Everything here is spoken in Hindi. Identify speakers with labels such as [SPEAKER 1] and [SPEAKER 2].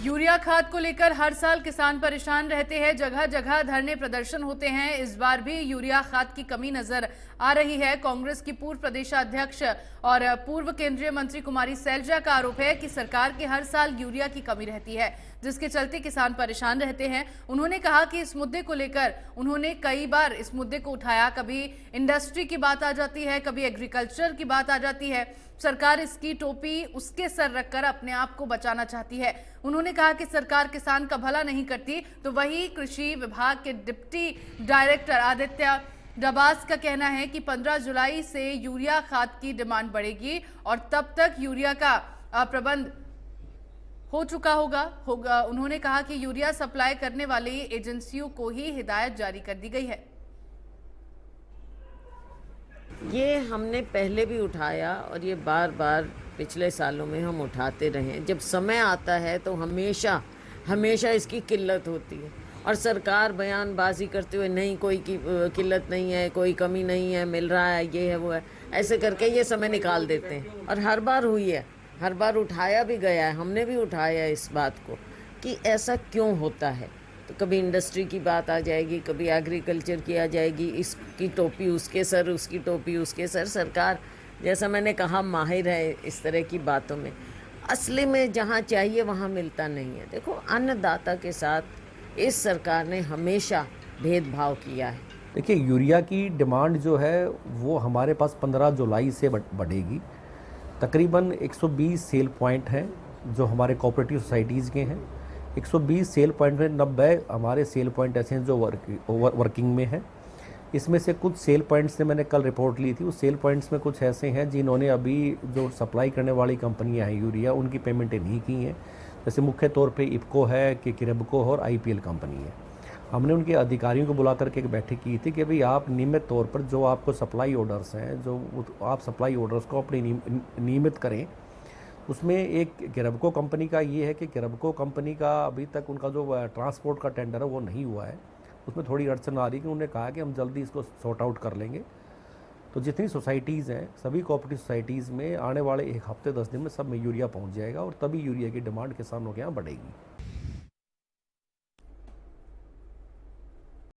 [SPEAKER 1] यूरिया खाद को लेकर हर साल किसान परेशान रहते हैं। जगह जगह धरने प्रदर्शन होते हैं। इस बार भी यूरिया खाद की कमी नजर आ रही है। कांग्रेस की पूर्व प्रदेशाध्यक्ष और पूर्व केंद्रीय मंत्री कुमारी सैलजा का आरोप है कि सरकार के हर साल यूरिया की कमी रहती है, जिसके चलते किसान परेशान रहते हैं। उन्होंने कहा कि इस मुद्दे को लेकर उन्होंने कई बार इस मुद्दे को उठाया। कभी इंडस्ट्री की बात आ जाती है, कभी एग्रीकल्चर की बात आ जाती है। सरकार इसकी टोपी उसके सर रखकर अपने आप को बचाना चाहती है। उन्होंने कहा कि सरकार किसान का भला नहीं करती, तो वही कृषि विभाग के डिप्टी डायरेक्टर आदित्य डबास का कहना है कि 15 जुलाई से यूरिया खाद की डिमांड बढ़ेगी और तब तक यूरिया का प्रबंध हो चुका होगा। उन्होंने कहा कि यूरिया सप्लाई करने वाली एजेंसियों को ही हिदायत जारी कर दी गई है।
[SPEAKER 2] ये हमने पहले भी उठाया और ये बार बार पिछले सालों में हम उठाते रहे। जब समय आता है तो हमेशा हमेशा इसकी किल्लत होती है और सरकार बयानबाजी करते हुए नहीं कोई किल्लत नहीं है, कोई कमी नहीं है, मिल रहा है, ये है वो है, ऐसे करके ये समय निकाल देते हैं। और हर बार हुई है, हर बार उठाया भी गया है, हमने भी उठाया इस बात को कि ऐसा क्यों होता है। तो कभी इंडस्ट्री की बात आ जाएगी, कभी एग्रीकल्चर की आ जाएगी, इसकी टोपी उसके सर, उसकी टोपी उसके सर। सरकार, जैसा मैंने कहा, माहिर है इस तरह की बातों में। असली में जहाँ चाहिए वहाँ मिलता नहीं है। देखो, अन्नदाता के साथ इस सरकार ने हमेशा भेदभाव किया है।
[SPEAKER 3] देखिए, यूरिया की डिमांड जो है वो हमारे पास 15 जुलाई से बढ़ेगी। तकरीबन 120 सेल पॉइंट हैं जो हमारे कोऑपरेटिव सोसाइटीज़ के हैं। 120 सेल पॉइंट में 90 हमारे सेल पॉइंट ऐसे हैं जो वर्किंग में हैं। इसमें से कुछ सेल पॉइंट्स से मैंने कल रिपोर्ट ली थी। उस सेल पॉइंट्स में कुछ ऐसे हैं जिन्होंने अभी जो सप्लाई करने वाली कंपनियां हैं यूरिया, उनकी पेमेंटें नहीं की हैं। जैसे मुख्य तौर पे इफको है, कि किरेबको और आईपीएल कंपनी है। हमने उनके अधिकारियों को बुला करके एक बैठक की थी कि भाई आप नियमित तौर पर जो आपको सप्लाई ऑर्डर्स हैं, जो आप सप्लाई ऑर्डर्स को अपनी नियमित करें। उसमें एक किरेबको कंपनी का ये है कि किरेबको कंपनी का अभी तक उनका जो ट्रांसपोर्ट का टेंडर है वो नहीं हुआ है। उसमें थोड़ी अड़चन आ रही है कि उन्होंने कहा कि हम जल्दी इसको सॉर्ट आउट कर लेंगे। तो जितनी सोसाइटीज़ हैं, सभी कोऑपरेटिव सोसाइटीज़ में आने वाले एक हफ्ते 10 दिन में सब में यूरिया पहुंच जाएगा और तभी यूरिया की डिमांड किसानों के यहाँ बढ़ेगी।